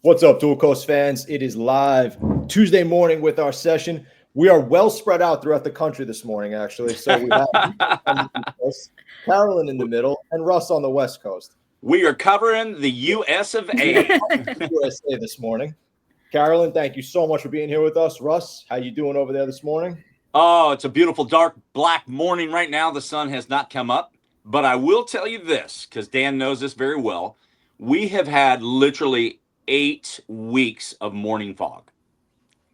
What's up, Dual Coast fans? It is live Tuesday morning with our session. We are well spread out throughout the country this morning, actually. So we have Caralyn in the middle and Russ on the West Coast. We are covering the U.S. of A. USA this morning. Caralyn, thank you so much for being here with us. Russ, how you doing over there this morning? Oh, it's a beautiful, dark, black morning right now. The sun has not come up. But I will tell you this, because Dan knows this very well. We have had literally 8 weeks of morning fog.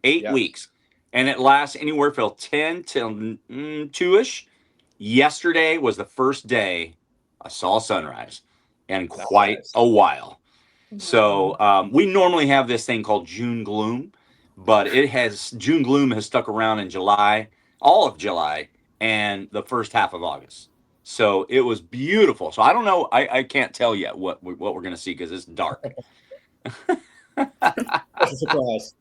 8 weeks. And it lasts anywhere from 10 till 2-ish. Yesterday was the first day I saw sunrise in quite a while. So we normally have this thing called June gloom, but June gloom has stuck around in July, all of July, and the first half of August. So it was beautiful. So I don't know. I can't tell yet what we're going to see because it's dark. That's a surprise.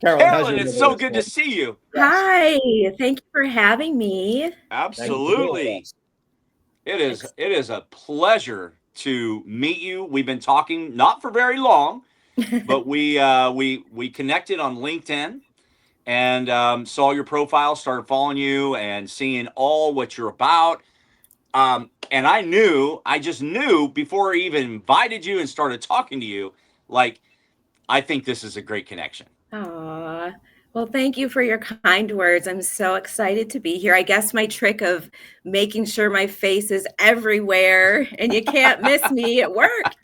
Caralyn, it's so good to see you. Hi, thank you for having me. Absolutely. It is a pleasure to meet you. We've been talking not for very long, but we connected on LinkedIn and saw your profile, started following you and seeing all what you're about. And I just knew before I even invited you and started talking to you, like, I think this is a great connection. Aw, well, thank you for your kind words. I'm so excited to be here. I guess my trick of making sure my face is everywhere and you can't miss me, it worked.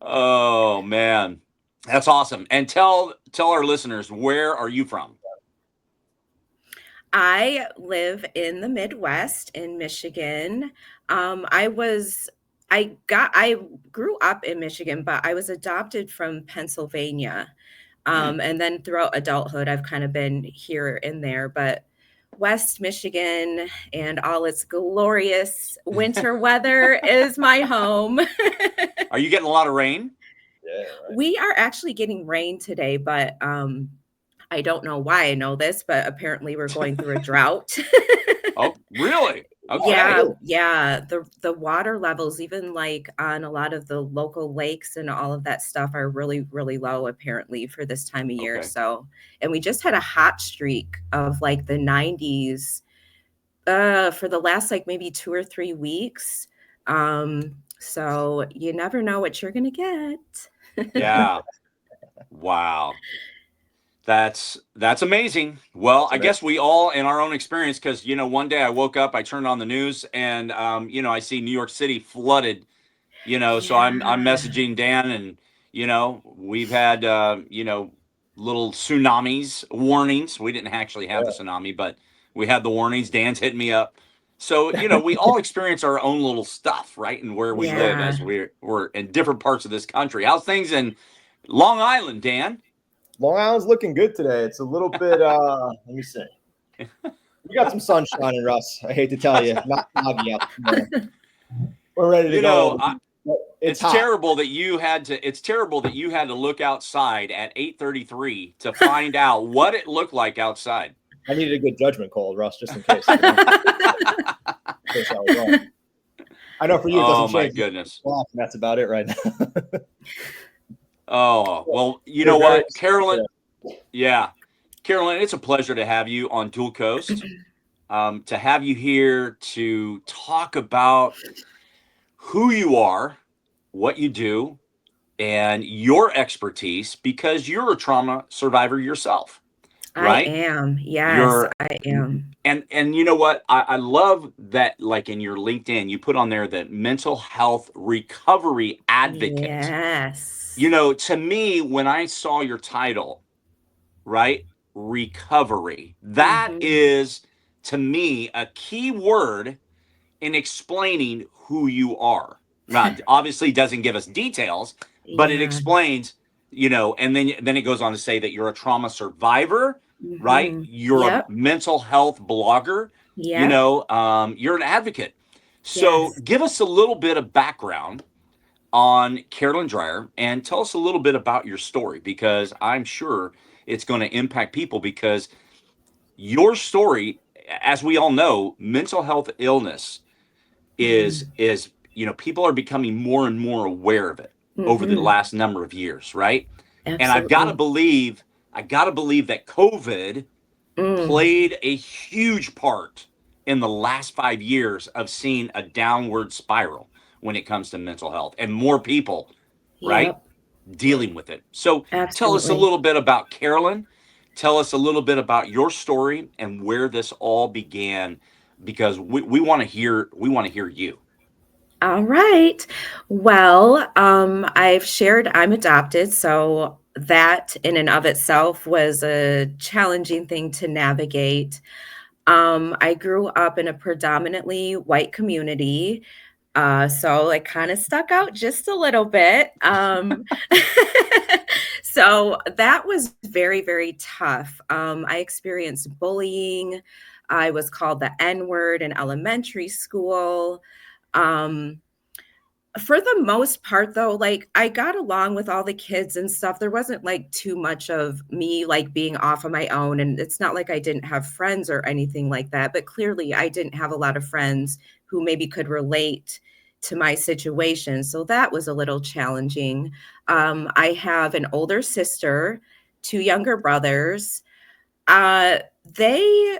Oh, man. That's awesome. And tell our listeners, where are you from? I live in the Midwest in Michigan. I grew up in Michigan, but I was adopted from Pennsylvania. And then throughout adulthood, I've kind of been here and there, but West Michigan and all its glorious winter weather is my home. Are you getting a lot of rain? Yeah, right. We are actually getting rain today, but I don't know why I know this, but apparently we're going through a drought. Oh, really? Okay. Yeah. The water levels, even like on a lot of the local lakes and all of that stuff, are really, really low apparently for this time of year. So, and we just had a hot streak of like the 90s for the last like maybe 2 or 3 weeks. So you never know what you're gonna get. Yeah. Wow. That's amazing. Well, I guess we all, in our own experience, because, one day I woke up, I turned on the news and, I see New York City flooded, so I'm messaging Dan and, we've had, little tsunamis, warnings. We didn't actually have the tsunami, but we had the warnings. Dan's hitting me up. So, we all experience our own little stuff, right? And where we live as we're in different parts of this country. How's things in Long Island, Dan? Long Island's looking good today. It's a little bit, let me see. We got some sunshine in Russ. I hate to tell you, not foggy out there. We're ready to go. It's terrible that you had to look outside at 8:33 to find out what it looked like outside. I needed a good judgment call, Russ, just in case. I know for you, it doesn't change. Oh my goodness. That's about it right now. Oh, well, you know what, Caralyn? Yeah. Caralyn, it's a pleasure to have you on Dual Coast, to have you here to talk about who you are, what you do, and your expertise, because you're a trauma survivor yourself, right? I am. Yes, I am. And you know what? I love that, like in your LinkedIn, you put on there that mental health recovery advocate. Yes. To me, when I saw your title, right, recovery, that is, to me, a key word in explaining who you are. Now, obviously, doesn't give us details, but it explains, and then it goes on to say that you're a trauma survivor, right? You're a mental health blogger, you're an advocate. So give us a little bit of background on Caralyn Dreyer and tell us a little bit about your story, because I'm sure it's going to impact people, because your story, as we all know, mental health illness is people are becoming more and more aware of it over the last number of years, right? Absolutely. And I gotta believe that COVID played a huge part in the last 5 years of seeing a downward spiral when it comes to mental health and more people, right, dealing with it. So tell us a little bit about Caralyn. Tell us a little bit about your story and where this all began, because we want to hear you. All right. Well, I've shared I'm adopted, so that in and of itself was a challenging thing to navigate. I grew up in a predominantly white community, so it kind of stuck out just a little bit. So that was very, very tough. I experienced bullying. I was called the N-word in elementary school. Um, for the most part, though, like I got along with all the kids and stuff. There wasn't like too much of me like being off on my own. And it's not like I didn't have friends or anything like that. But clearly, I didn't have a lot of friends who maybe could relate to my situation. So that was a little challenging. I have an older sister, two younger brothers. Uh, they,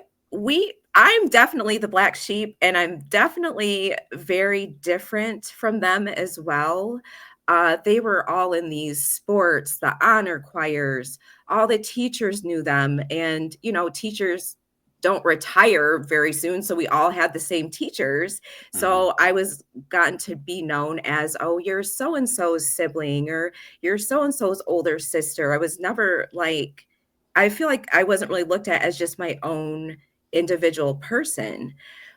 I'm definitely the black sheep, and I'm definitely very different from them as well. They were all in these sports, the honor choirs, all the teachers knew them. And, teachers don't retire very soon. So we all had the same teachers. So I was gotten to be known as, oh, you're so and so's sibling, or you're so and so's older sister. I was never like, I feel like I wasn't really looked at as just my own individual person.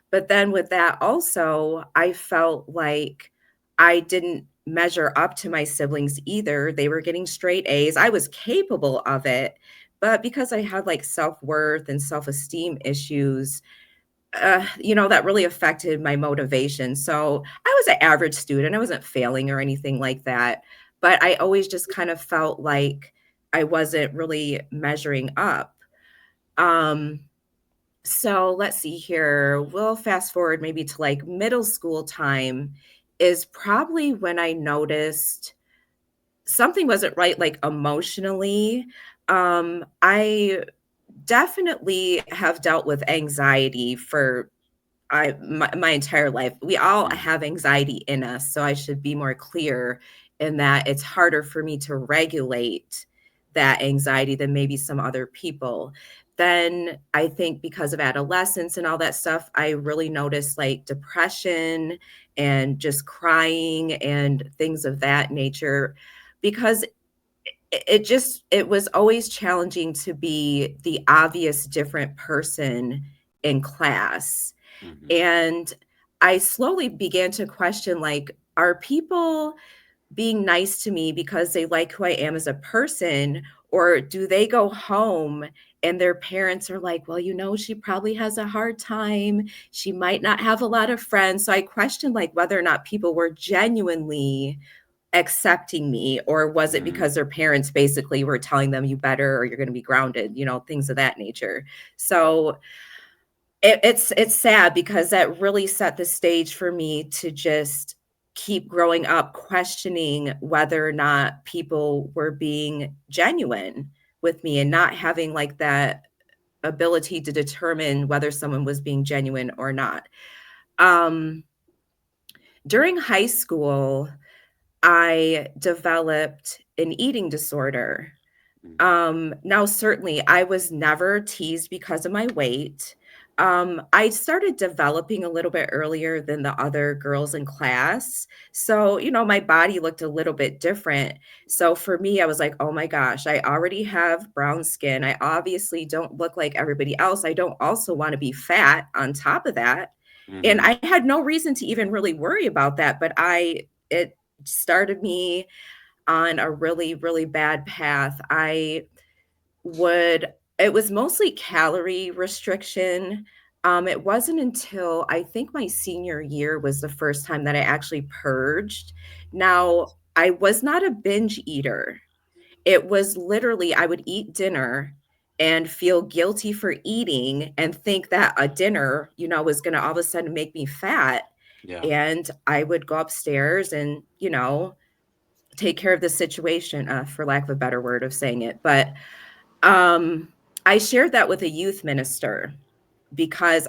But then with that also, I felt like I didn't measure up to my siblings either. They were getting straight A's. I was capable of it, but because I had like self-worth and self-esteem issues, that really affected my motivation. So I was an average student. I wasn't failing or anything like that, but I always just kind of felt like I wasn't really measuring up. So let's see here. We'll fast forward maybe to like middle school time is probably when I noticed something wasn't right, like emotionally. I definitely have dealt with anxiety for my entire life. We all have anxiety in us, so I should be more clear in that it's harder for me to regulate that anxiety than maybe some other people. Then I think because of adolescence and all that stuff, I really noticed like depression and just crying and things of that nature, because it was always challenging to be the obvious different person in class. And I slowly began to question, like, are people being nice to me because they like who I am as a person? Or do they go home and their parents are like, well, she probably has a hard time. She might not have a lot of friends. So I questioned like whether or not people were genuinely accepting me, or was it because their parents basically were telling them you better or you're going to be grounded, things of that nature. So it's sad because that really set the stage for me to just keep growing up questioning whether or not people were being genuine with me and not having like that ability to determine whether someone was being genuine or not. During high school, I developed an eating disorder. Now, certainly, I was never teased because of my weight. I started developing a little bit earlier than the other girls in class. So, my body looked a little bit different. So for me, I was like, oh my gosh, I already have brown skin. I obviously don't look like everybody else. I don't also want to be fat on top of that. And I had no reason to even really worry about that, but it started me on a really, really bad path. It was mostly calorie restriction. It wasn't until I think my senior year was the first time that I actually purged. Now, I was not a binge eater. It was literally, I would eat dinner and feel guilty for eating and think that a dinner, was going to all of a sudden make me fat. Yeah. And I would go upstairs and, take care of the situation, for lack of a better word of saying it. But I shared that with a youth minister because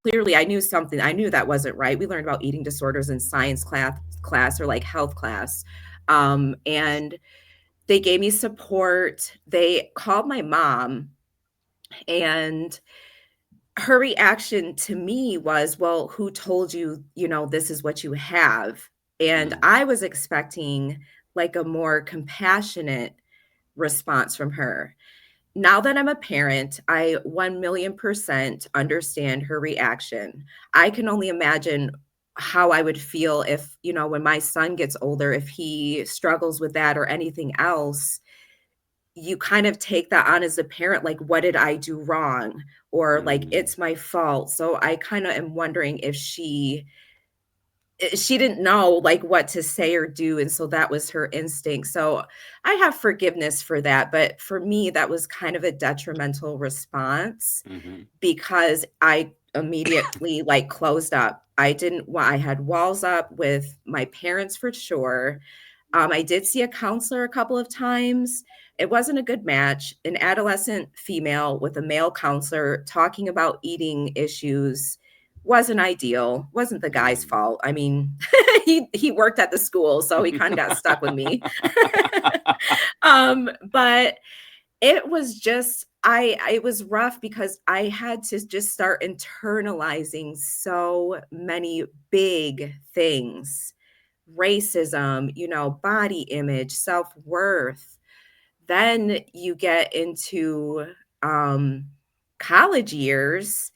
clearly I knew something. I knew that wasn't right. We learned about eating disorders in science class or like health class. And they gave me support. They called my mom, and her reaction to me was, well, who told you, this is what you have? And I was expecting like a more compassionate response from her. Now that I'm a parent, I 1,000,000% understand her reaction. I can only imagine how I would feel if, when my son gets older, if he struggles with that or anything else, you kind of take that on as a parent, like, what did I do wrong? Or like, it's my fault. So I kind of am wondering if she didn't know like what to say or do, and so that was her instinct. So I have forgiveness for that, but for me that was kind of a detrimental response because I immediately like closed up. I had walls up with my parents for sure. I did see a counselor a couple of times. It wasn't a good match. An adolescent female with a male counselor talking about eating issues wasn't ideal. Wasn't the guy's fault. I mean, he worked at the school, so he kind of got stuck with me. But it was just it was rough because I had to just start internalizing so many big things. Racism, body image, self-worth. Then you get into college years.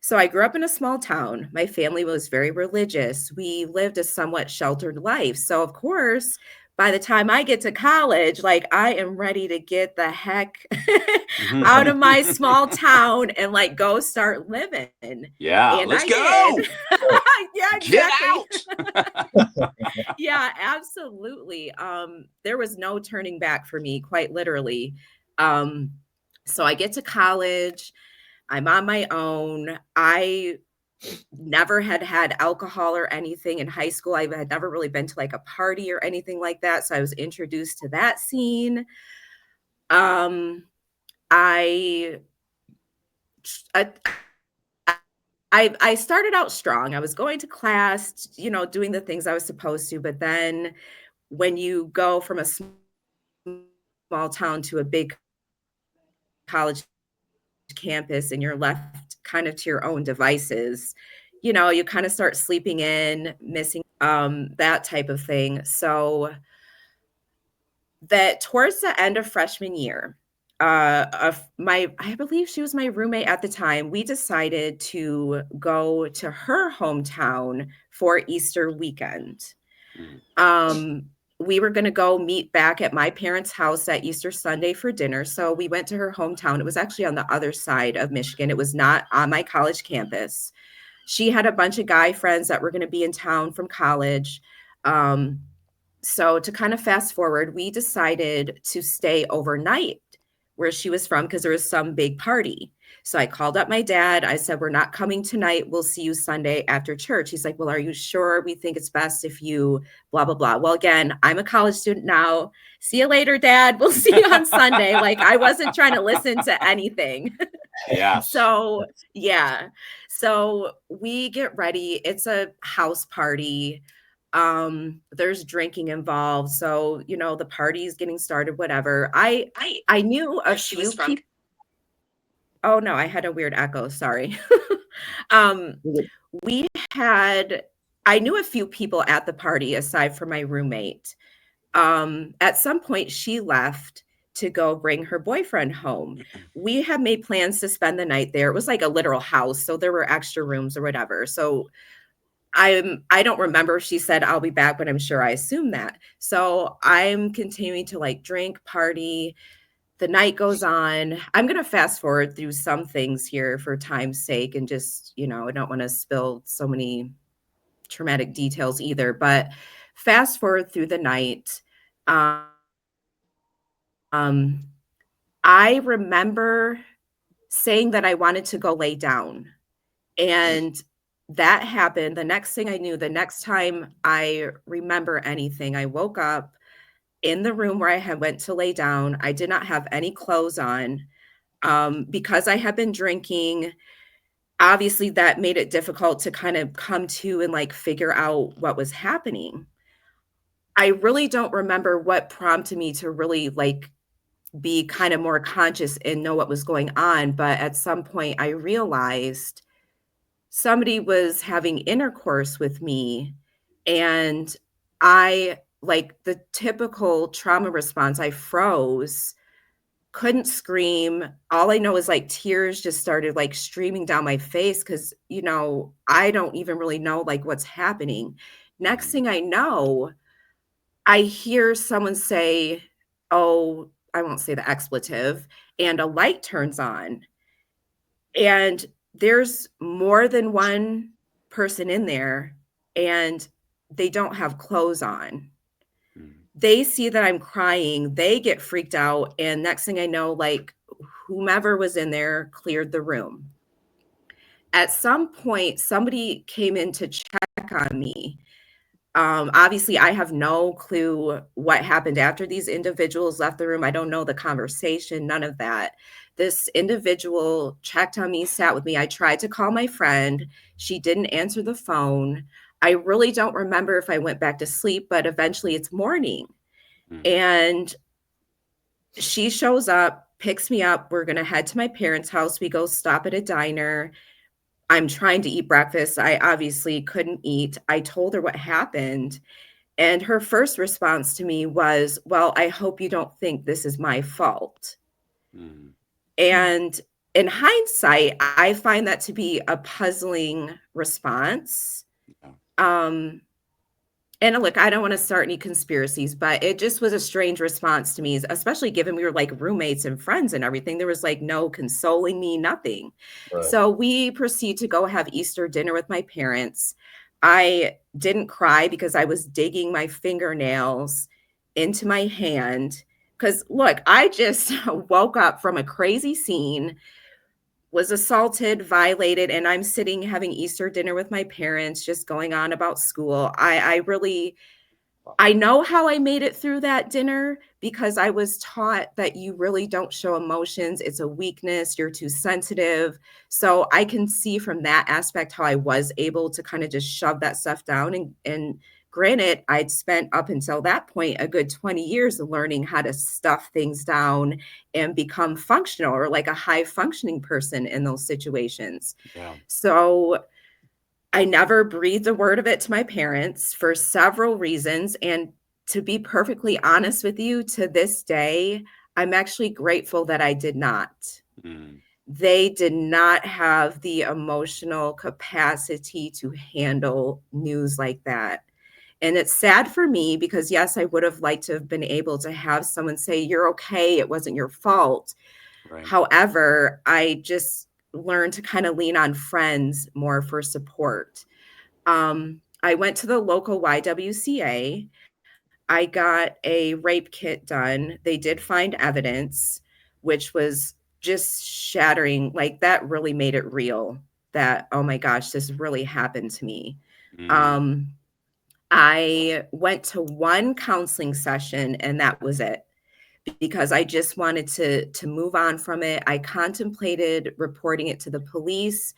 So I grew up in a small town. My family was very religious. We lived a somewhat sheltered life. So of course, by the time I get to college, like I am ready to get the heck out of my small town and like go start living. Yeah, and let's I go. Did. Yeah, exactly. Get out. Yeah, absolutely. There was no turning back for me, quite literally. So I get to college. I'm on my own. I never had alcohol or anything in high school. I had never really been to like a party or anything like that. So I was introduced to that scene. I, I I started out strong. I was going to class, doing the things I was supposed to, but then when you go from a small town to a big college campus and you're left kind of to your own devices, you kind of start sleeping in, missing that type of thing. So that towards the end of freshman year, I believe she was my roommate at the time, we decided to go to her hometown for Easter weekend. We were going to go meet back at my parents' house at Easter Sunday for dinner. So we went to her hometown. It was actually on the other side of Michigan. It was not on my college campus. She had a bunch of guy friends that were going to be in town from college. So to kind of fast forward, we decided to stay overnight where she was from because there was some big party. So I called up my dad. I said, we're not coming tonight. We'll see you Sunday after church. He's like, well, are you sure? We think it's best if you blah, blah, blah. Well, again, I'm a college student now. See you later, Dad. We'll see you on Sunday. Like I wasn't trying to listen to anything. Yeah. So yeah. So we get ready. It's a house party. There's drinking involved. So, the party's getting started, whatever. I knew a few people. Oh no, I had a weird echo. Sorry. I knew a few people at the party aside from my roommate. At some point she left to go bring her boyfriend home. We had made plans to spend the night there. It was like a literal house, so there were extra rooms or whatever. So I don't remember if she said I'll be back, but I'm sure I assumed that. So I'm continuing to like drink, party. The night goes on. I'm going to fast forward through some things here for time's sake and just, I don't want to spill so many traumatic details either, but fast forward through the night. I remember saying that I wanted to go lay down. And that happened. The next thing I knew, the next time I remember anything, I woke up in the room where I had went to lay down. I did not have any clothes on. Because I had been drinking, obviously that made it difficult to kind of come to and like figure out what was happening. I really don't remember what prompted me to really like be kind of more conscious and know what was going on. But at some point, I realized somebody was having intercourse with me, and I, like the typical trauma response, I froze, couldn't scream. All I know is like tears just started like streaming down my face because, you know, I don't even really know like what's happening. Next thing I know, I hear someone say, oh, I won't say the expletive, and a light turns on. And there's more than one person in there, and they don't have clothes on. They see that I'm crying, they get freaked out, and next thing I know, like, whomever was in there cleared the room. At some point, somebody came in to check on me. Obviously, I have no clue what happened after these individuals left the room. I don't know the conversation, none of that. This individual checked on me, sat with me. I tried to call my friend. She didn't answer the phone. I really don't remember if I went back to sleep, but eventually it's morning. And she shows up, picks me up. We're going to head to my parents' house. We go stop at a diner. I'm trying to eat breakfast. I obviously couldn't eat. I told her what happened. And her first response to me was, well, I hope you don't think this is my fault. And in hindsight, I find that to be a puzzling response. And look, I don't want to start any conspiracies, but it just was a strange response to me, especially given we were like roommates and friends and everything. There was like no consoling me, nothing. Right. So we proceed to go have Easter dinner with my parents. I didn't cry because I was digging my fingernails into my hand. Because look, I just woke up from a crazy scene, was assaulted, violated, and I'm sitting having Easter dinner with my parents, just going on about school. I know how I made it through that dinner because I was taught that you really don't show emotions. It's a weakness. You're too sensitive. So I can see from that aspect how I was able to kind of just shove that stuff down. And granted, I'd spent up until that point a good 20 years of learning how to stuff things down and become functional, or like a high functioning person in those situations. Yeah. So I never breathed a word of it to my parents for several reasons. And to be perfectly honest with you, to this day, I'm actually grateful that I did not. They did not have the emotional capacity to handle news like that. And it's sad for me because, yes, I would have liked to have been able to have someone say, you're okay, it wasn't your fault. Right. However, I just learned to kind of lean on friends more for support. I went to the local YWCA. I got a rape kit done. They did find evidence, which was just shattering. Like, that really made it real that, oh my gosh, this really happened to me. I went to one counseling session and that was it, because I just wanted to move on from it. I contemplated reporting it to the police,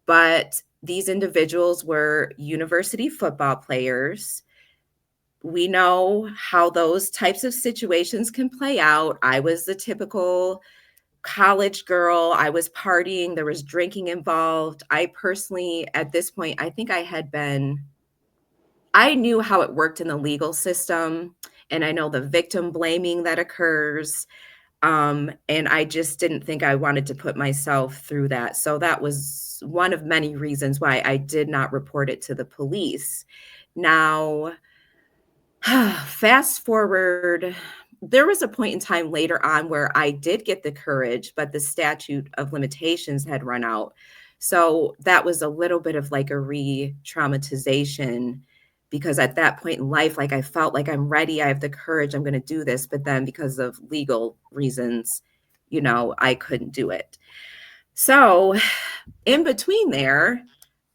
but these individuals were university football players. We know how those types of situations can play out. I was the typical college girl. I was partying. There was drinking involved. I personally, at this point, I think I knew how it worked in the legal system, and I know the victim blaming that occurs. And I just didn't think I wanted to put myself through that. So that was one of many reasons why I did not report it to the police. Now, fast forward, there was a point in time later on where I did get the courage, but the statute of limitations had run out. So that was a little bit of like a re-traumatization, because at that point in life, like I felt like I'm ready, I have the courage, I'm going to do this. But then because of legal reasons, I couldn't do it. So in between there,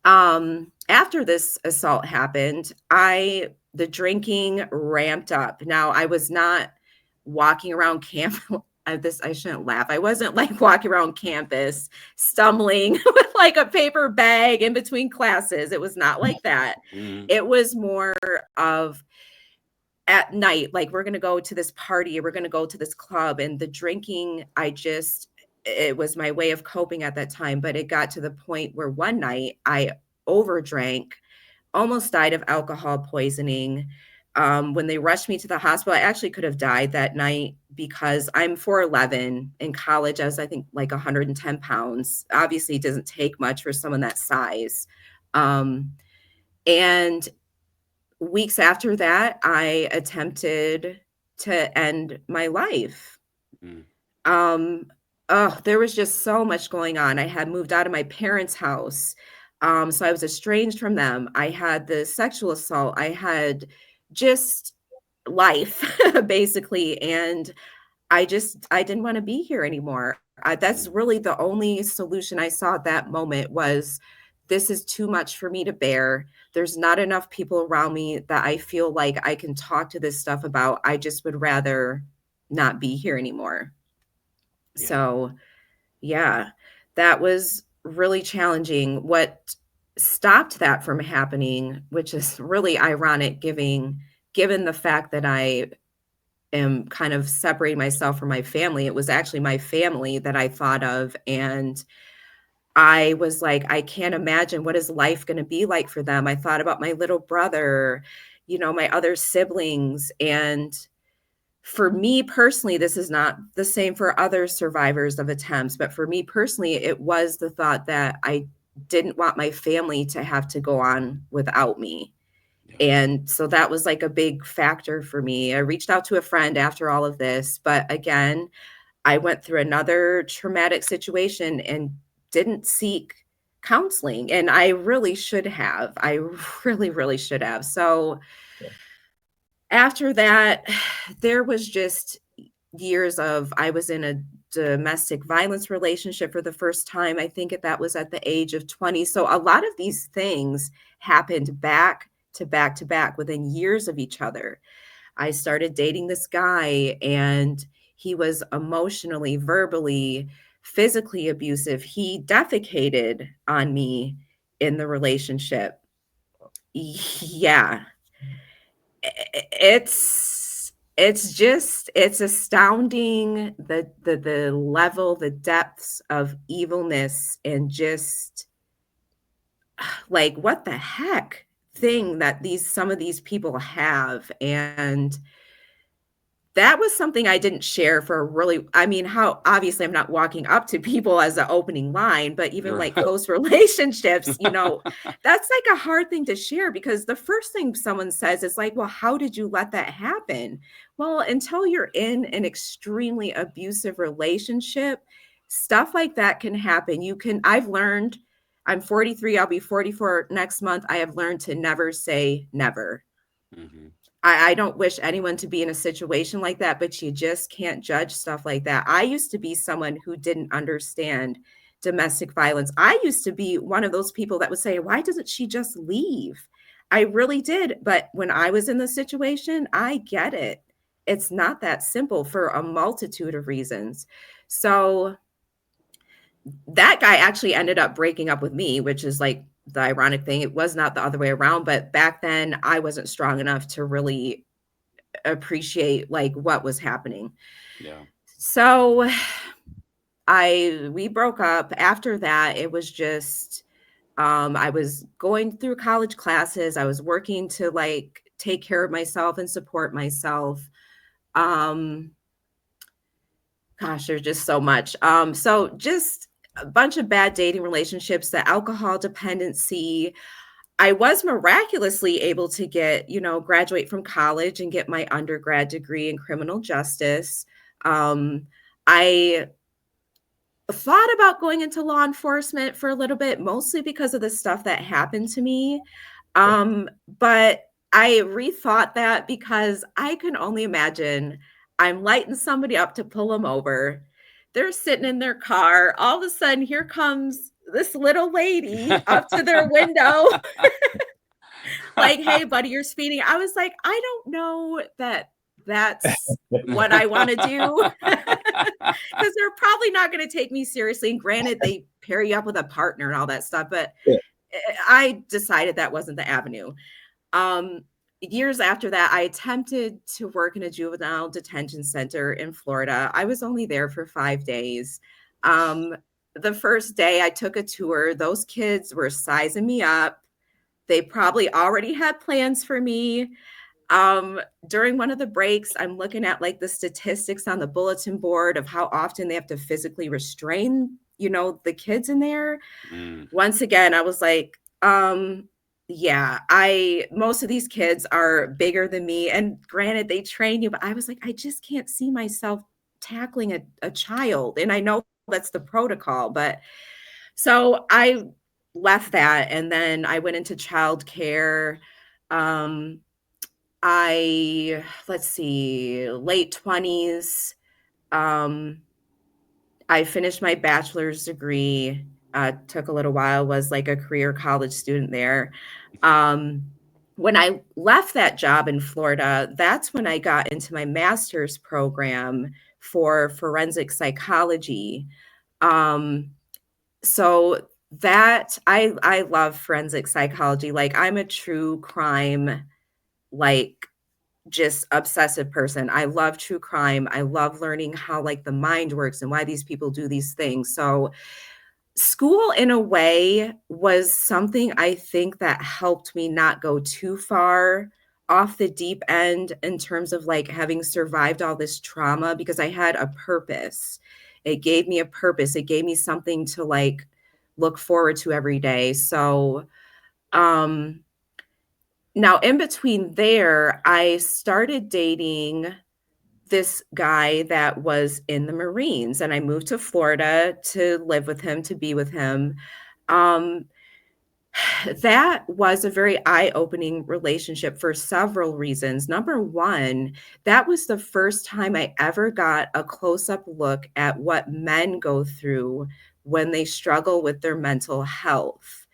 After this assault happened, the drinking ramped up. Now, I was not walking around camp. I shouldn't laugh. I wasn't like walking around campus stumbling with like a paper bag in between classes. It was not like that. It was more of at night, like we're going to go to this party, or we're going to go to this club, and the drinking, it was my way of coping at that time. But it got to the point where one night I overdrank, almost died of alcohol poisoning. When they rushed me to the hospital, I actually could have died that night because I'm 4'11". In college, I was, I think, like 110 pounds. Obviously, it doesn't take much for someone that size. And weeks after that, I attempted to end my life. There was just so much going on. I had moved out of my parents' house. So I was estranged from them. I had the sexual assault. I had just life, basically. And I didn't want to be here anymore. That's really the only solution I saw at that moment was, this is too much for me to bear. There's not enough people around me that I feel like I can talk to this stuff about. I just would rather not be here anymore. Yeah. So, yeah, that was really challenging. What stopped that from happening, which is really ironic given the fact that I am kind of separating myself from my family. It was actually my family that I thought of, and I was like, I can't imagine what is life going to be like for them. I thought about my little brother, my other siblings. And for me personally, this is not the same for other survivors of attempts, but for me personally, it was the thought that I didn't want my family to have to go on without me. Yeah. And so that was like a big factor for me. I reached out to a friend after all of this, but again, I went through another traumatic situation and didn't seek counseling. And I really should have. I really, really should have. So after that, there was just years of, I was in a domestic violence relationship for the first time. I think that was at the age of 20. So a lot of these things happened back to back to back within years of each other. I started dating this guy, and he was emotionally, verbally, physically abusive. He defecated on me in the relationship. Yeah. It's astounding, the level, the depths of evilness, and just like, what the heck thing that some of these people have. And that was something I didn't share for how obviously I'm not walking up to people as an opening line, but even like close relationships, that's like a hard thing to share, because the first thing someone says is like, well, how did you let that happen? Well, until you're in an extremely abusive relationship, stuff like that can happen. I've learned, I'm 43, I'll be 44 next month. I have learned to never say never. Mm-hmm. I don't wish anyone to be in a situation like that, but you just can't judge stuff like that. I used to be someone who didn't understand domestic violence. I used to be one of those people that would say, why doesn't she just leave? I really did. But when I was in the situation, I get it. It's not that simple for a multitude of reasons. So that guy actually ended up breaking up with me, which is like the ironic thing. It was not the other way around, but back then I wasn't strong enough to really appreciate like what was happening. Yeah. So we broke up. After that, it was just, I was going through college classes. I was working to like take care of myself and support myself. Gosh, there's just so much. So just a bunch of bad dating relationships, the alcohol dependency. I was miraculously able to get, graduate from college and get my undergrad degree in criminal justice. I thought about going into law enforcement for a little bit, mostly because of the stuff that happened to me. But I rethought that because I can only imagine I'm lighting somebody up to pull them over. They're sitting in their car. All of a sudden, here comes this little lady up to their window, like, "Hey, buddy, you're speeding." I was like, "I don't know that that's what I want to do." Because they're probably not going to take me seriously. And granted, they pair you up with a partner and all that stuff, but Yeah. I decided that wasn't the avenue. Years after that, I attempted to work in a juvenile detention center in Florida. I was only there for 5 days. The first day I took a tour, those kids were sizing me up. They probably already had plans for me. During one of the breaks, I'm looking at like the statistics on the bulletin board of how often they have to physically restrain, the kids in there. Once again, I was like, yeah, most of these kids are bigger than me. And granted, they train you, but I was like, I just can't see myself tackling a child. And I know that's the protocol, but so I left that and then I went into childcare. Let's see, late 20s. I finished my bachelor's degree, took a little while, was like a career college student there. When I left that job in Florida, that's when I got into my master's program for forensic psychology. So that I love forensic psychology. Like I'm a true crime, like just obsessive person. I love true crime. I love learning how like the mind works and why these people do these things. So school in a way was something I think that helped me not go too far off the deep end in terms of like having survived all this trauma because I had a purpose. It gave me a purpose. It gave me something to like look forward to every day. So now in between there, I started dating this guy that was in the Marines and I moved to Florida to live with him, to be with him. That was a very eye-opening relationship for several reasons. Number one, that was the first time I ever got a close-up look at what men go through when they struggle with their mental health.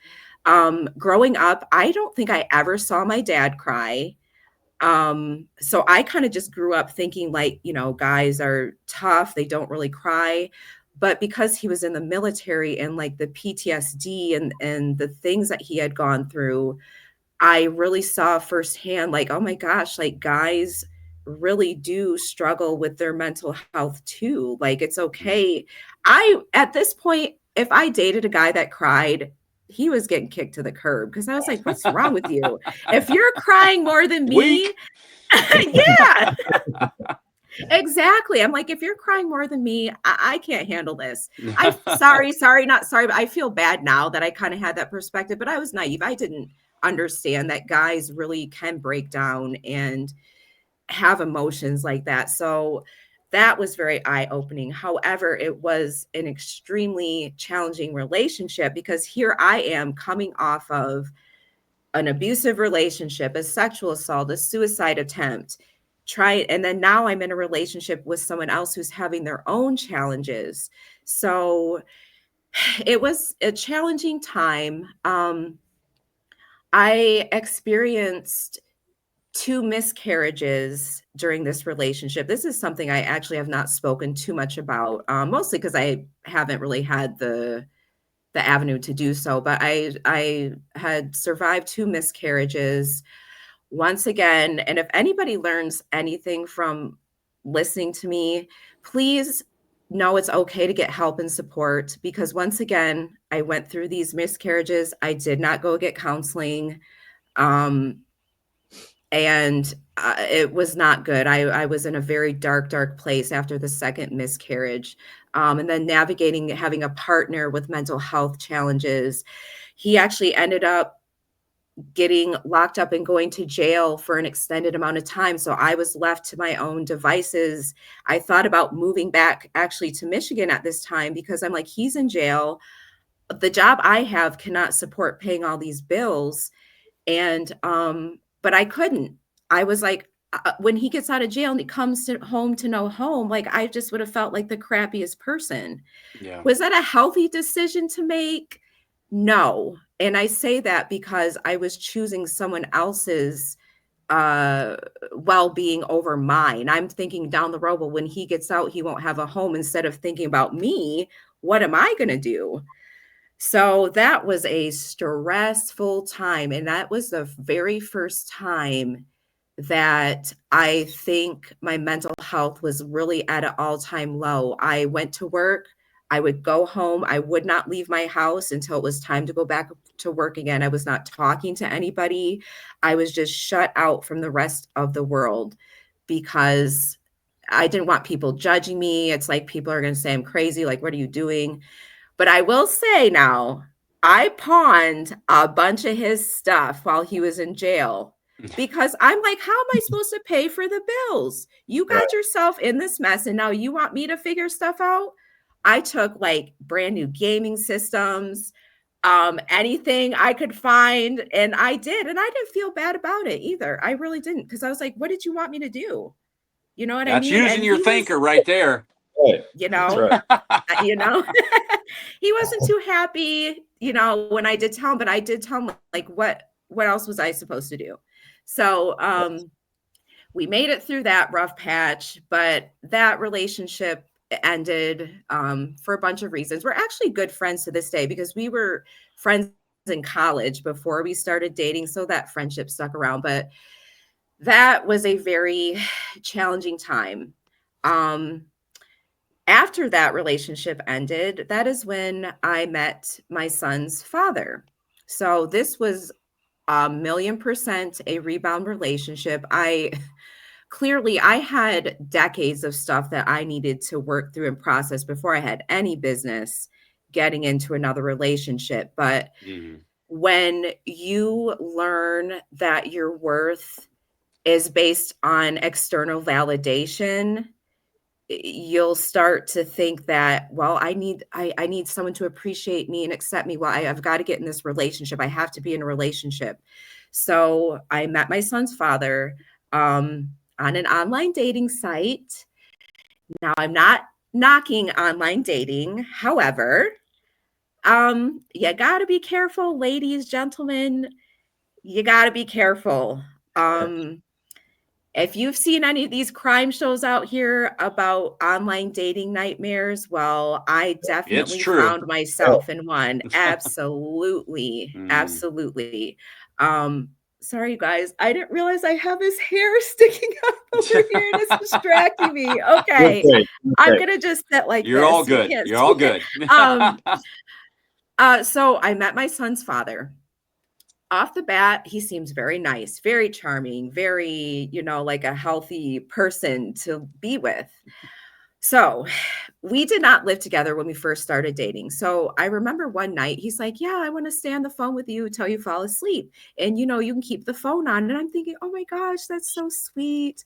Growing up, I don't think I ever saw my dad cry. So I kind of just grew up thinking like, guys are tough, they don't really cry. But because he was in the military and like the PTSD and the things that he had gone through, I really saw firsthand like, oh my gosh, like guys really do struggle with their mental health too. Like it's okay. At this point, if I dated a guy that cried, he was getting kicked to the curb because I was like, what's wrong with you? If you're crying more than me, yeah, exactly. I'm like, if you're crying more than me, I can't handle this. I'm sorry, not sorry, but I feel bad now that I kind of had that perspective, but I was naive. I didn't understand that guys really can break down and have emotions like that. So that was very eye-opening. However, it was an extremely challenging relationship because here I am coming off of an abusive relationship, a sexual assault, a suicide attempt, and then now I'm in a relationship with someone else who's having their own challenges. So it was a challenging time. I experienced 2 miscarriages during this relationship. This is something I actually have not spoken too much about, mostly because I haven't really had the avenue to do so. But I had survived 2 miscarriages. Once again, and if anybody learns anything from listening to me, please know it's okay to get help and support because once again, I went through these miscarriages. I did not go get counseling. And it was not good. I was in a very dark place after the second miscarriage. And then navigating having a partner with mental health challenges. He actually ended up getting locked up and going to jail for an extended amount of time. So I was left to my own devices. I thought about moving back actually to Michigan at this time because I'm like, he's in jail. The job I have cannot support paying all these bills. And, but I couldn't. I was like, when he gets out of jail and he comes home to no home, like I just would have felt like the crappiest person. Yeah. Was that a healthy decision to make? No. And I say that because I was choosing someone else's well-being over mine. I'm thinking down the road, well, when he gets out, he won't have a home, instead of thinking about me. What am I going to do? So that was a stressful time. And that was the very first time that I think my mental health was really at an all-time low. I went to work, I would go home, I would not leave my house until it was time to go back to work again. I was not talking to anybody. I was just shut out from the rest of the world because I didn't want people judging me. It's like people are going to say I'm crazy. Like, what are you doing? But I will say now, I pawned a bunch of his stuff while he was in jail because I'm like, how am I supposed to pay for the bills? You got yourself in this mess and now you want me to figure stuff out? I took like brand new gaming systems, anything I could find, and I did. And I didn't feel bad about it either. I really didn't, because I was like, what did you want me to do? You know what I mean? That's using your thinker right there. You know, you know, he wasn't too happy, you know, when I did tell him, but I did tell him, like, what else was I supposed to do? So we made it through that rough patch, but that relationship ended for a bunch of reasons. We're actually good friends to this day because we were friends in college before we started dating. So that friendship stuck around, but that was a very challenging time. After that relationship ended, that is when I met my son's father. So this was 1,000,000% a rebound relationship. I had decades of stuff that I needed to work through and process before I had any business getting into another relationship. But when you learn that your worth is based on external validation, you'll start to think that, well, I need someone to appreciate me and accept me. Well, I've got to get in this relationship. I have to be in a relationship. So I met my son's father on an online dating site. Now, I'm not knocking online dating. However, you got to be careful, ladies, gentlemen. You got to be careful. If you've seen any of these crime shows out here about online dating nightmares, well, I definitely found myself in one. Absolutely. Absolutely. Sorry, guys. I didn't realize I have his hair sticking up over here and it's distracting me. Okay. I'm going to just sit like You're this. all good. You're all good. So I met my son's father. Off the bat, he seems very nice, very charming, very, you know, like a healthy person to be with. So we did not live together when we first started dating. So I remember one night he's like, yeah, I want to stay on the phone with you until you fall asleep. And, you know, you can keep the phone on. And I'm thinking, oh my gosh, that's so sweet,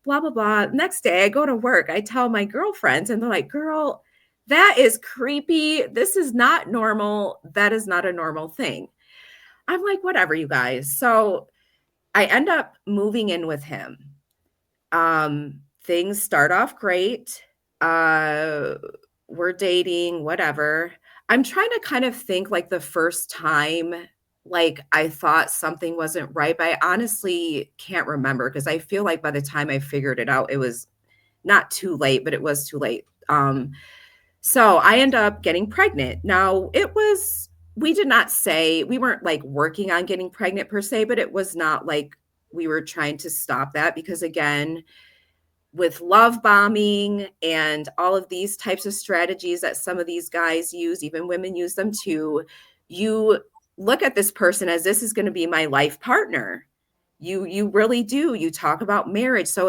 blah, blah, blah. Next day I go to work. I tell my girlfriends and they're like, girl, that is creepy. This is not normal. That is not a normal thing. I'm like, whatever, you guys. So I end up moving in with him. Things start off great. We're dating, whatever. I'm trying to kind of think like the first time, like I thought something wasn't right, but I honestly can't remember because I feel like by the time I figured it out, it was not too late, but it was too late. So I end up getting pregnant. Now we did not say, we weren't like working on getting pregnant per se, but it was not like we were trying to stop that because again, with love bombing and all of these types of strategies that some of these guys use, even women use them too, you look at this person as this is going to be my life partner. You really do. You talk about marriage. So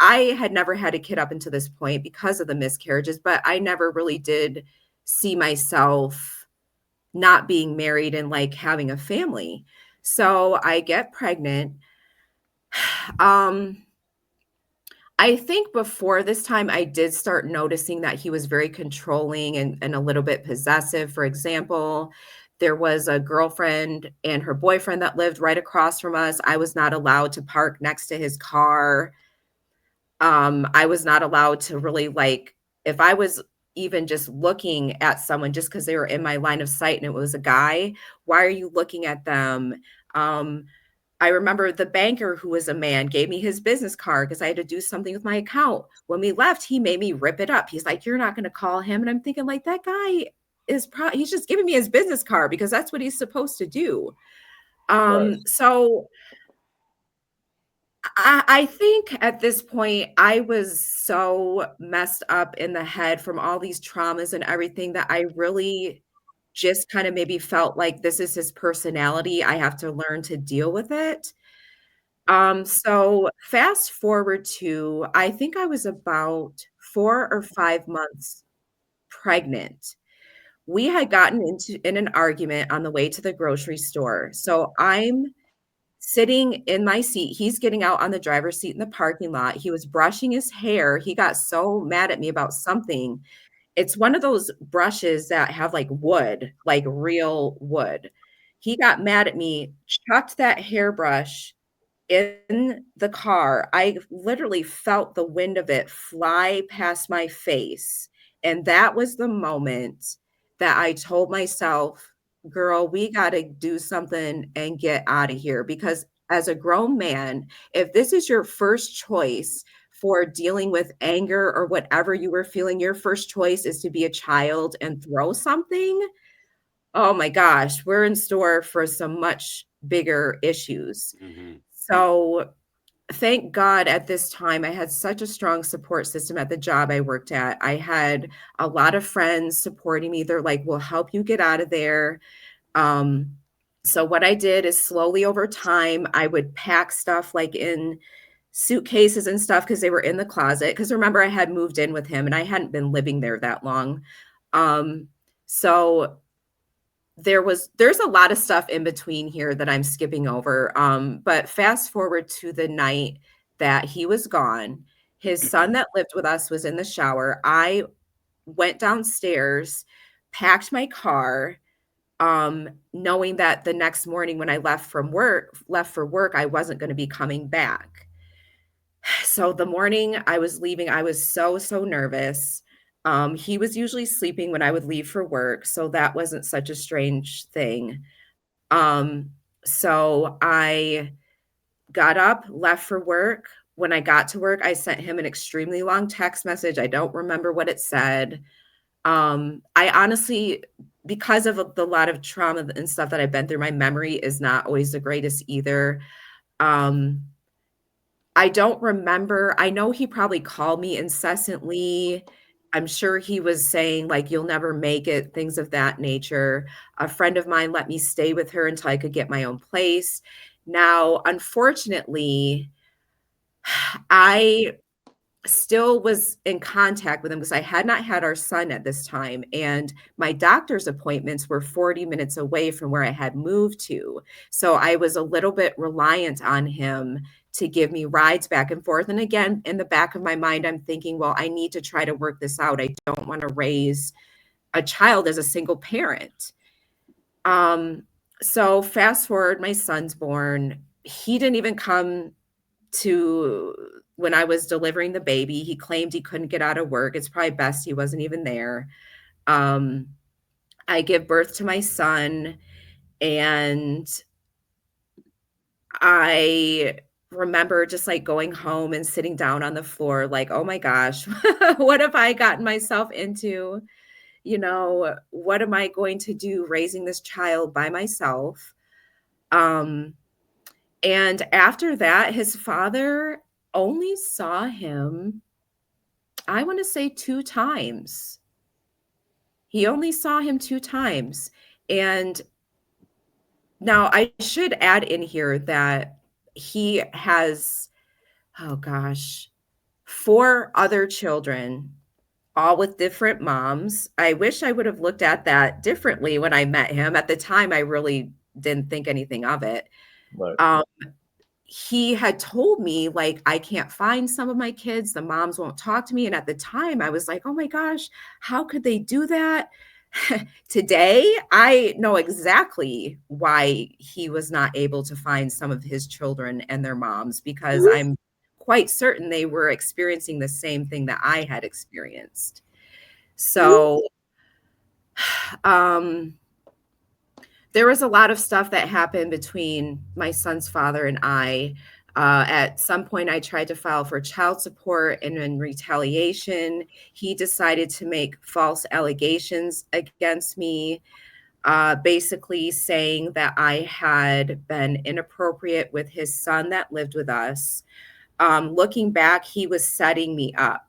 I had never had a kid up until this point because of the miscarriages, but I never really did see myself not being married and like having a family. So I get pregnant. I think before this time, I did start noticing that he was very controlling and a little bit possessive. For example, there was a girlfriend and her boyfriend that lived right across from us. I was not allowed to park next to his car. I was not allowed to really like, if I was even just looking at someone just because they were in my line of sight and it was a guy. Why are you looking at them? I remember the banker, who was a man, gave me his business card because I had to do something with my account. When we left, he made me rip it up. He's like, "You're not going to call him." And I'm thinking, like, that guy is probably, he's just giving me his business card because that's what he's supposed to do. Right. So I think at this point, I was so messed up in the head from all these traumas and everything that I really just kind of maybe felt like this is his personality. I have to learn to deal with it. So fast forward to, I think I was about 4 or 5 months pregnant. We had gotten in an argument on the way to the grocery store. So I'm sitting in my seat. He's getting out on the driver's seat in the parking lot. He was brushing his hair. He got so mad at me about something. It's one of those brushes that have like wood, like real wood. He got mad at me, chucked that hairbrush in the car. I literally felt the wind of it fly past my face. And that was the moment that I told myself, girl, we got to do something and get out of here. Because as a grown man, if this is your first choice for dealing with anger or whatever you were feeling, your first choice is to be a child and throw something. Oh my gosh, we're in store for some much bigger issues. So thank God at this time, I had such a strong support system at the job I worked at. I had a lot of friends supporting me. They're like, we'll help you get out of there. So what I did is slowly over time, I would pack stuff like in suitcases and stuff because they were in the closet. Because remember, I had moved in with him and I hadn't been living there that long. So there's a lot of stuff in between here that I'm skipping over. But fast forward to the night that he was gone, his son that lived with us was in the shower. I went downstairs, packed my car, knowing that the next morning when I left for work, I wasn't going to be coming back. So the morning I was leaving, I was so nervous. He was usually sleeping when I would leave for work, so that wasn't such a strange thing. So I got up, left for work. When I got to work, I sent him an extremely long text message. I don't remember what it said. I honestly, because of the lot of trauma and stuff that I've been through, my memory is not always the greatest either. I don't remember. I know he probably called me incessantly. I'm sure he was saying, like, you'll never make it, things of that nature. A friend of mine let me stay with her until I could get my own place. Now, unfortunately, I still was in contact with him because I had not had our son at this time. And my doctor's appointments were 40 minutes away from where I had moved to. So I was a little bit reliant on him to give me rides back and forth. And again, in the back of my mind, I'm thinking, well, I need to try to work this out. I don't want to raise a child as a single parent. So fast forward, my son's born. He didn't even come to when I was delivering the baby. He claimed he couldn't get out of work. It's probably best he wasn't even there. I give birth to my son, and I remember just like going home and sitting down on the floor, like, oh my gosh, what have I gotten myself into? You know, what am I going to do raising this child by myself? And after that, his father only saw him, I want to say 2 times. He only saw him 2 times. And now I should add in here that he has, oh gosh, 4 other children, all with different moms. I wish I would have looked at that differently when I met him. At the time, I really didn't think anything of it. Right. He had told me, like, I can't find some of my kids. The moms won't talk to me. And at the time, I was like, oh my gosh, how could they do that? Today, I know exactly why he was not able to find some of his children and their moms, because I'm quite certain they were experiencing the same thing that I had experienced. So there was a lot of stuff that happened between my son's father and I. At some point, I tried to file for child support, and in retaliation, he decided to make false allegations against me, basically saying that I had been inappropriate with his son that lived with us. Looking back, he was setting me up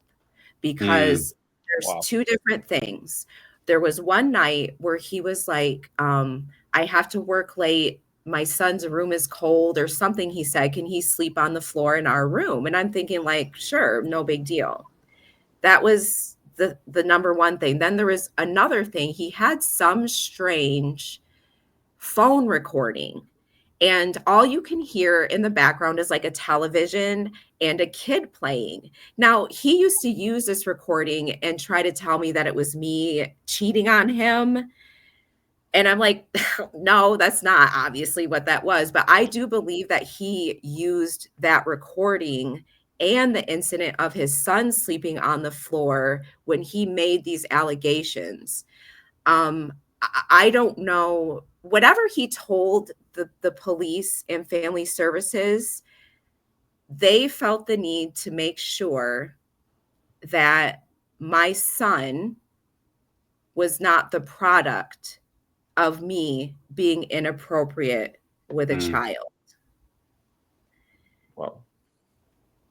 because there's two different things. There was one night where he was like, I have to work late. My son's room is cold or something. He said, can he sleep on the floor in our room? And I'm thinking like, sure, no big deal. That was the number one thing. Then there was another thing. He had some strange phone recording, and all you can hear in the background is like a television and a kid playing. Now, he used to use this recording and try to tell me that it was me cheating on him. And I'm like, no, that's not obviously what that was. But I do believe that he used that recording and the incident of his son sleeping on the floor when he made these allegations. I don't know. Whatever he told the police and family services, they felt the need to make sure that my son was not the product of me being inappropriate with a child. Wow.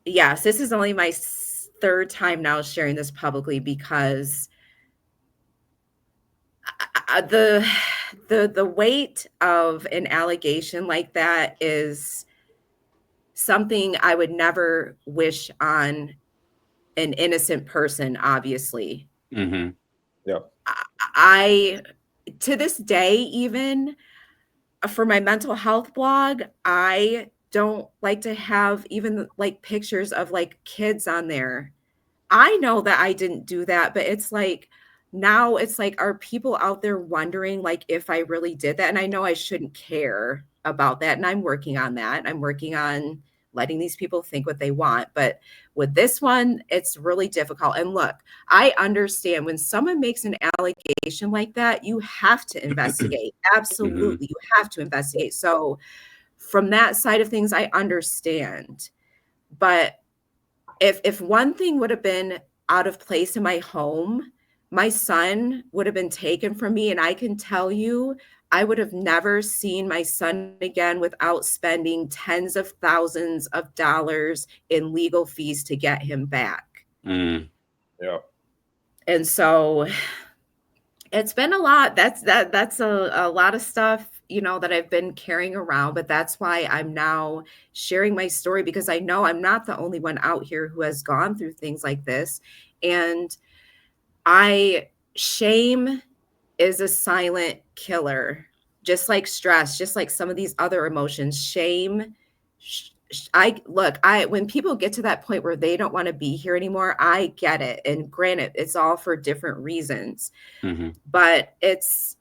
Yes, this is only my third time now sharing this publicly because the weight of an allegation like that is something I would never wish on an innocent person, obviously. Mm-hmm. Yeah. I to this day, even for my mental health blog, I don't like to have even like pictures of like kids on there. I know that I didn't do that, but it's like now it's like, are people out there wondering like if I really did that? And I know I shouldn't care about that. And I'm working on that. I'm working on letting these people think what they want. But with this one, it's really difficult. And look, I understand when someone makes an allegation like that, you have to investigate. Absolutely. You have to investigate. So from that side of things, I understand. But if one thing would have been out of place in my home, my son would have been taken from me. And I can tell you, I would have never seen my son again without spending tens of thousands of dollars in legal fees to get him back. Yeah. And so it's been a lot. That's a lot of stuff, you know, that I've been carrying around, but that's why I'm now sharing my story, because I know I'm not the only one out here who has gone through things like this. And shame is a silent killer, just like stress, just like some of these other emotions. Shame, when people get to that point where they don't want to be here anymore, I get it. And granted, it's all for different reasons, but it'll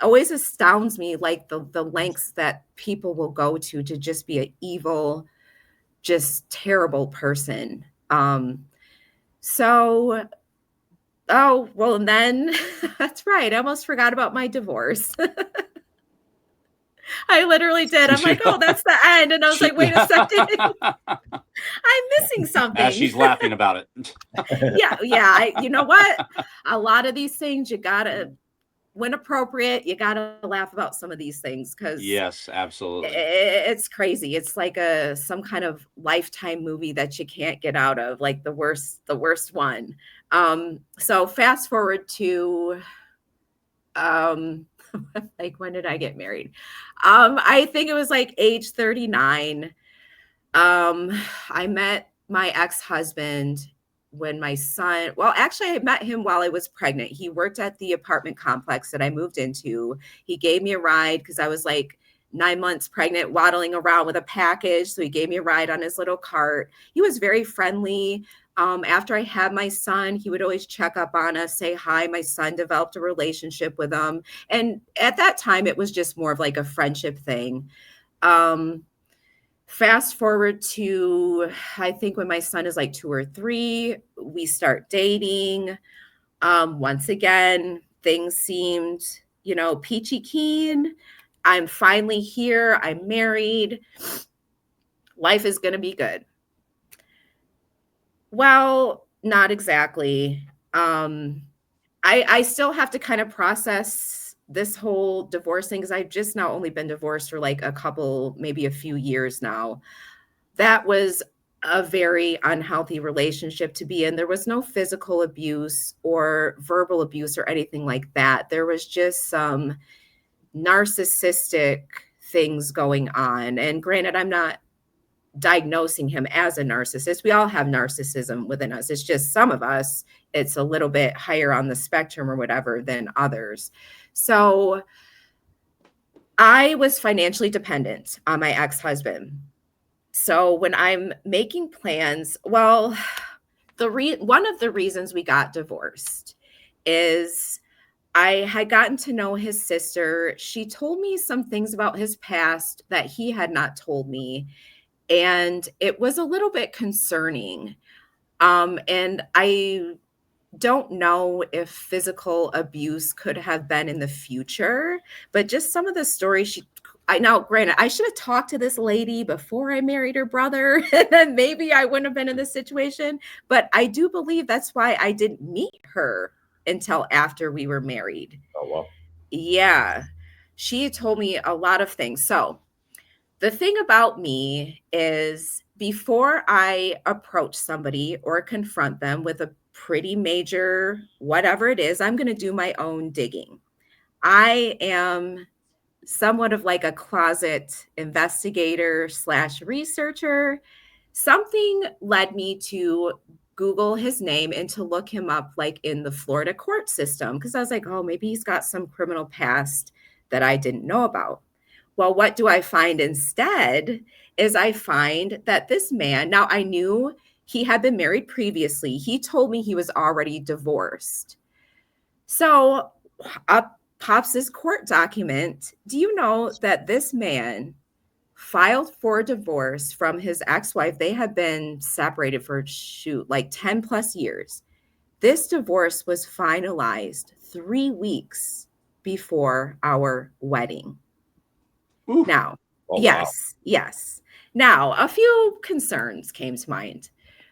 always astounds me, like the lengths that people will go to just be an evil, just terrible person. Oh, well, and then that's right. I almost forgot about my divorce. I literally did. I'm like, oh, that's the end. And I was like, wait a second. I'm missing something. As she's laughing about it. Yeah. You know what? A lot of these things, you gotta, when appropriate, you gotta laugh about some of these things, because yes, absolutely, it's crazy. It's like some kind of Lifetime movie that you can't get out of, like the worst one. So fast forward to like, when did I get married? I think it was like age 39. I met my ex-husband when my son, well, actually I met him while I was pregnant. He worked at the apartment complex that I moved into. He gave me a ride because I was like 9 months pregnant, waddling around with a package. So he gave me a ride on his little cart. He was very friendly. After I had my son, he would always check up on us, say hi. My son developed a relationship with him. And at that time, it was just more of like a friendship thing. Fast forward to, I think when my son is like 2 or 3, we start dating. Once again, things seemed, peachy keen. I'm finally here. I'm married. Life is going to be good. Well, not exactly. I still have to kind of process this whole divorce thing because I've just now only been divorced for like a couple, maybe a few years now. That was a very unhealthy relationship to be in. There was no physical abuse or verbal abuse or anything like that. There was just some narcissistic things going on. And granted, I'm not diagnosing him as a narcissist. We all have narcissism within us. It's just some of us, it's a little bit higher on the spectrum or whatever than others. So I was financially dependent on my ex-husband. So when I'm making plans, well, one of the reasons we got divorced is I had gotten to know his sister. She told me some things about his past that he had not told me. And it was a little bit concerning. And I don't know if physical abuse could have been in the future, but just some of the stories I know, granted, I should have talked to this lady before I married her brother, and then maybe I wouldn't have been in this situation. But I do believe that's why I didn't meet her until after we were married. Oh, well. Yeah. She told me a lot of things. So the thing about me is before I approach somebody or confront them with a pretty major whatever it is, I'm going to do my own digging. I am somewhat of like a closet investigator / researcher. Something led me to Google his name and to look him up like in the Florida court system because I was like, oh, maybe he's got some criminal past that I didn't know about. Well, what do I find instead is I find that this man, now I knew he had been married previously. He told me he was already divorced. So up pops this court document. Do you know that this man filed for divorce from his ex-wife? They had been separated for like 10 plus years. This divorce was finalized 3 weeks before our wedding. Ooh. Now, Oh, yes, wow. Yes. Now, a few concerns came to mind.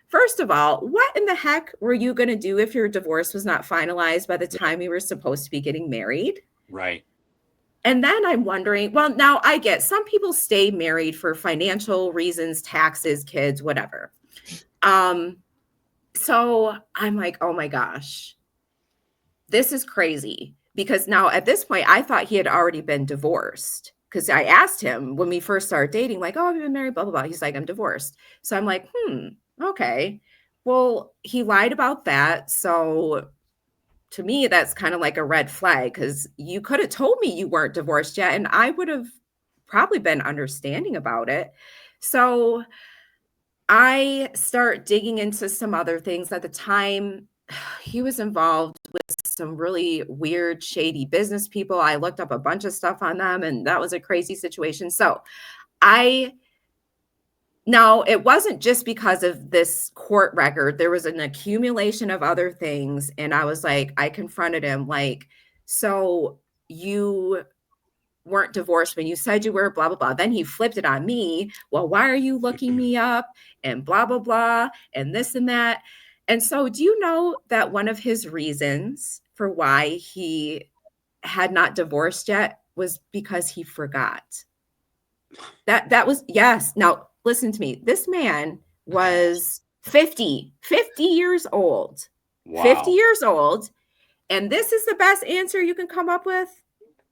First of all, what in the heck were you going to do if your divorce was not finalized by the time you were supposed to be getting married? Right. And then I'm wondering, well, now I get some people stay married for financial reasons, taxes, kids, whatever. So I'm like, oh my gosh, this is crazy. Because now at this point, I thought he had already been divorced. Because I asked him when we first started dating, like, oh, have you been married, blah, blah, blah. He's like, I'm divorced. So I'm like, okay. Well, he lied about that. So to me, that's kind of like a red flag because you could have told me you weren't divorced yet, and I would have probably been understanding about it. So I start digging into some other things. At the time, he was involved with some really weird, shady business people. I looked up a bunch of stuff on them, and that was a crazy situation. So now, it wasn't just because of this court record. There was an accumulation of other things. And I was like, I confronted him like, so you weren't divorced when you said you were, blah, blah, blah. Then he flipped it on me. Well, why are you looking me up? And blah, blah, blah. And this and that. And so do you know that one of his reasons for why he had not divorced yet was because he forgot? That was, yes. Now, listen to me. This man was 50 years old. Wow. 50 years old. And this is the best answer you can come up with.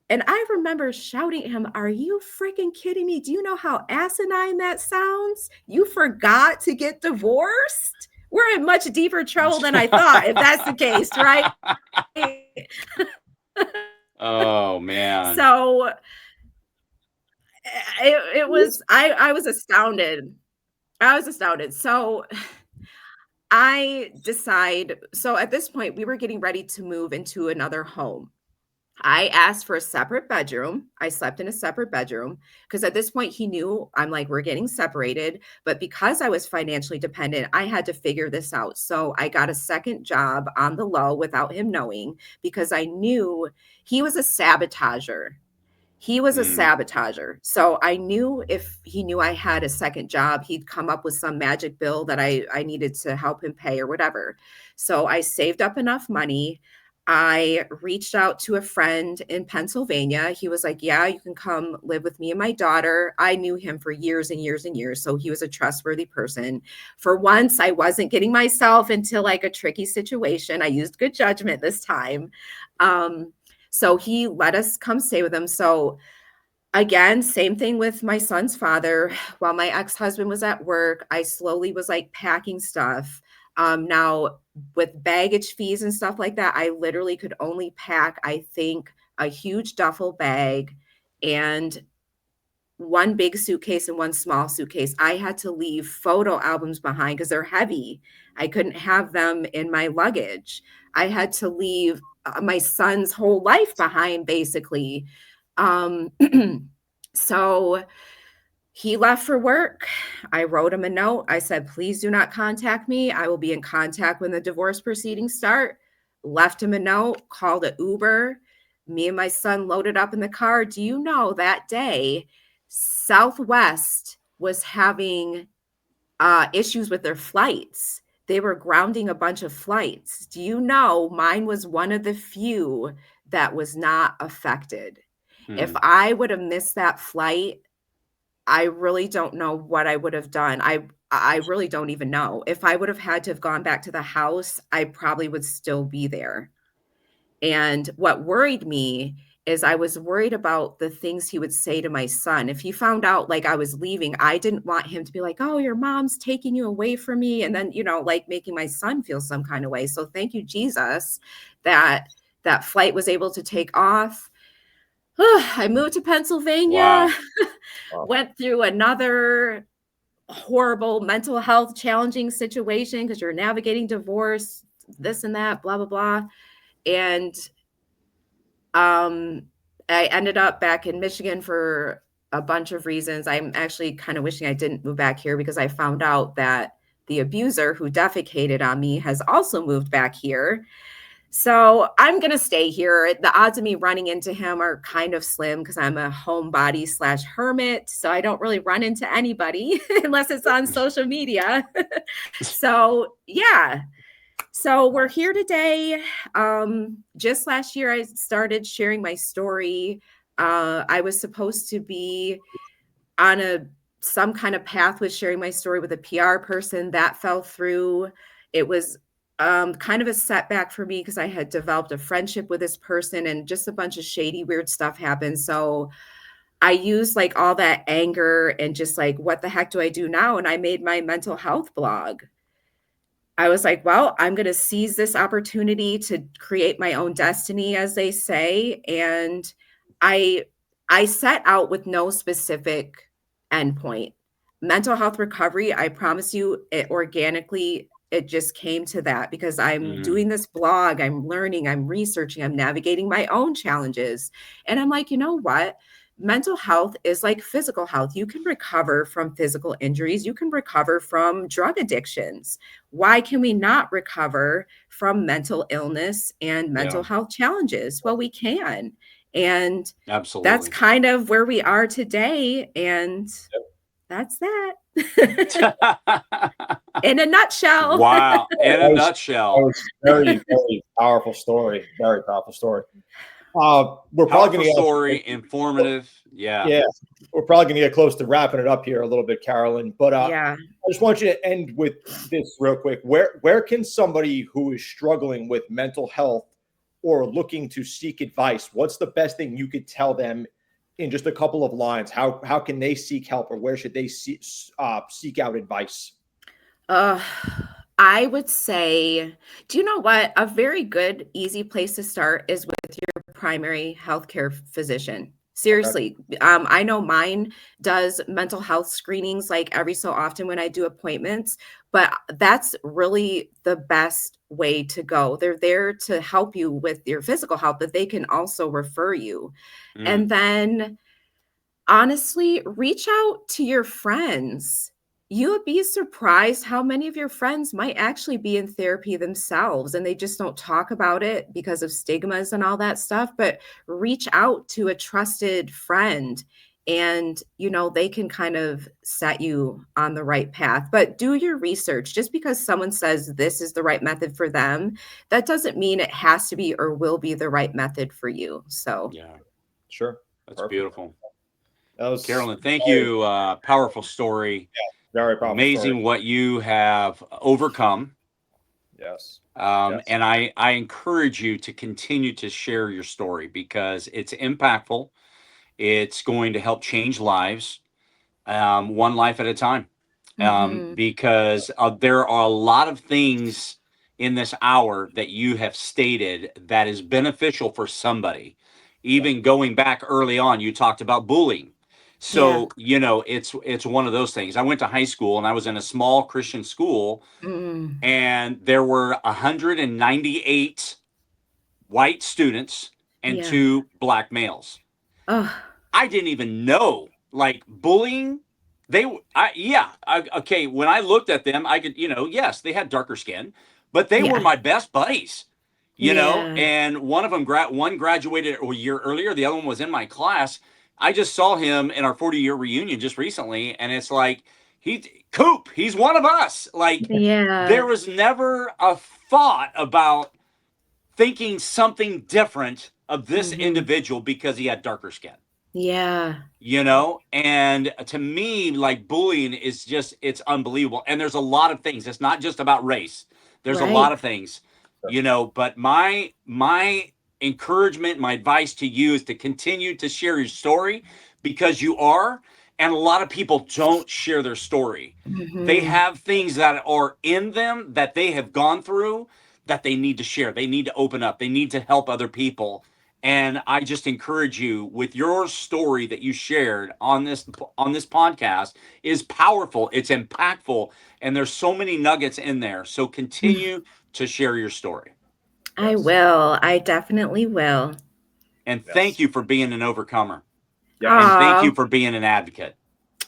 And I remember shouting at him, are you freaking kidding me? Do you know how asinine that sounds? You forgot to get divorced? We're in much deeper trouble than I thought, if that's the case, right? Oh, man. So it was, I was astounded. I was astounded. So I decide, so at this point we were getting ready to move into another home. I asked for a separate bedroom. I slept in a separate bedroom because at this point he knew I'm like, we're getting separated. But because I was financially dependent, I had to figure this out. So I got a second job on the low without him knowing because I knew he was a sabotager. He was a sabotager. So I knew if he knew I had a second job, he'd come up with some magic bill that I needed to help him pay or whatever. So I saved up enough money. I reached out to a friend in Pennsylvania. He was like, yeah, you can come live with me and my daughter. I knew him for years and years and years. So he was a trustworthy person. For once, I wasn't getting myself into like a tricky situation. I used good judgment this time. So he let us come stay with him. So again, same thing with my son's father. While my ex-husband was at work, I slowly was like packing stuff. Now with baggage fees and stuff like that, I literally could only pack, I think, a huge duffel bag and one big suitcase and one small suitcase. I had to leave photo albums behind because they're heavy. I couldn't have them in my luggage. I had to leave my son's whole life behind, basically. Um, so he left for work. I wrote him a note. I said, please do not contact me. I will be in contact when the divorce proceedings start. Left him a note, called an Uber. Me and my son loaded up in the car. Do you know that day, Southwest was having issues with their flights? They were grounding a bunch of flights. Do you know mine was one of the few that was not affected? If I would have missed that flight, I really don't know what I would have done. I really don't even know. If I would have had to have gone back to the house, I probably would still be there. And what worried me is I was worried about the things he would say to my son. If he found out like I was leaving, I didn't want him to be like, oh, your mom's taking you away from me. And then, like making my son feel some kind of way. So thank you, Jesus, that flight was able to take off. I moved to Pennsylvania, Wow. went through another horrible mental health challenging situation because you're navigating divorce, this and that, blah, blah, blah. And I ended up back in Michigan for a bunch of reasons. I'm actually kind of wishing I didn't move back here because I found out that the abuser who defecated on me has also moved back here. So I'm going to stay here. The odds of me running into him are kind of slim because I'm a homebody / hermit. So I don't really run into anybody unless it's on social media. So yeah. So we're here today. Just last year, I started sharing my story. I was supposed to be on some kind of path with sharing my story with a PR person. That fell through. It was kind of a setback for me because I had developed a friendship with this person and just a bunch of shady, weird stuff happened. So I used like all that anger and just like, what the heck do I do now? And I made my mental health blog. I was like, well, I'm going to seize this opportunity to create my own destiny, as they say. And I set out with no specific endpoint. Mental health recovery, I promise you, it just came to that because I'm doing this blog, I'm learning, I'm researching, I'm navigating my own challenges. And I'm like, you know what? Mental health is like physical health. You can recover from physical injuries. You can recover from drug addictions. Why can we not recover from mental illness and mental health challenges? Well, we can. And absolutely, that's kind of where we are today. And that's that. In a nutshell. Wow. In a nutshell. That was very, very powerful story. Very powerful story. We're probably going to story, informative. Yeah. We're probably going to get close to wrapping it up here a little bit, Caralyn. But I just want you to end with this real quick. Where can somebody who is struggling with mental health or looking to seek advice, what's the best thing you could tell them in just a couple of lines? How can they seek help, or where should they seek out advice? I would say, do you know what? A very good, easy place to start is with your primary healthcare physician. Seriously. Okay. I know mine does mental health screenings like every so often when I do appointments, but that's really the best way to go. They're there to help you with your physical health, but they can also refer you. And then honestly, reach out to your friends. You would be surprised how many of your friends might actually be in therapy themselves and they just don't talk about it because of stigmas and all that stuff. But reach out to a trusted friend and, you know, they can kind of set you on the right path. But do your research. Just because someone says this is the right method for them, that doesn't mean it has to be or will be the right method for you. So, yeah, sure. That's beautiful. That was Caralyn, thank you. Powerful story. Yeah, very powerful. Amazing story. what you have overcome. Yes. And I encourage you to continue to share your story because it's impactful. It's going to help change lives, one life at a time. Because there are a lot of things in this hour that you have stated that is beneficial for somebody. Even going back early on, you talked about bullying. So, you know, it's one of those things. I went to high school and I was in a small Christian school and there were 198 white students and 2 black males. I didn't even know, like, bullying. Okay. When I looked at them, I could, you know, yes, they had darker skin, but they were my best buddies, you know, and one of them, one graduated a year earlier. The other one was in my class. I just saw him in our 40-year reunion just recently. And it's like, he's one of us. Like, there was never a thought about thinking something different of this individual because he had darker skin. You know, and to me, like, bullying is just, it's unbelievable. And there's a lot of things. It's not just about race. There's a lot of things, you know, but my encouragement, my advice to you is to continue to share your story because you are. And a lot of people don't share their story. They have things that are in them that they have gone through that they need to share. They need to open up. They need to help other people. And I just encourage you with your story that you shared on this podcast is powerful. It's impactful. And there's so many nuggets in there. So continue to share your story. I will. I definitely will. And thank you for being an overcomer. And thank you for being an advocate.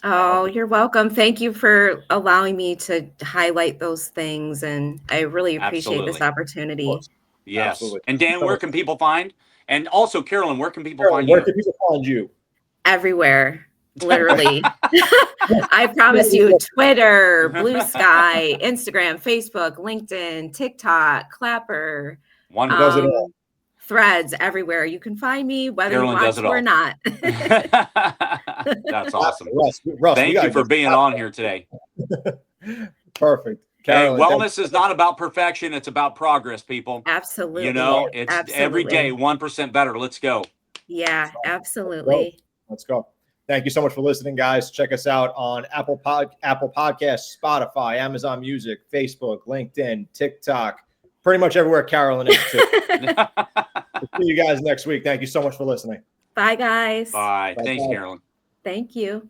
Oh, you're welcome. Thank you for allowing me to highlight those things. And I really appreciate this opportunity. Yes. Absolutely. And Dan, where can people find? And also, Caralyn, where can people find you? Where can people find you? Everywhere, literally. I promise you, Twitter, Blue Sky, Instagram, Facebook, LinkedIn, TikTok, Clapper. Does it all. Threads, everywhere. You can find me, whether you want to or not. That's awesome. Russ, thank you for being on here today. Perfect. Caralyn, hey, wellness is not about perfection. It's about progress, people. Absolutely. You know, it's every day 1% better. Let's go. Yeah, absolutely. Let's go. Thank you so much for listening, guys. Check us out on Apple Podcasts, Spotify, Amazon Music, Facebook, LinkedIn, TikTok, pretty much everywhere Caralyn is too. We'll see you guys next week. Thank you so much for listening. Bye, guys. Bye. Thanks, Caralyn. Thank you.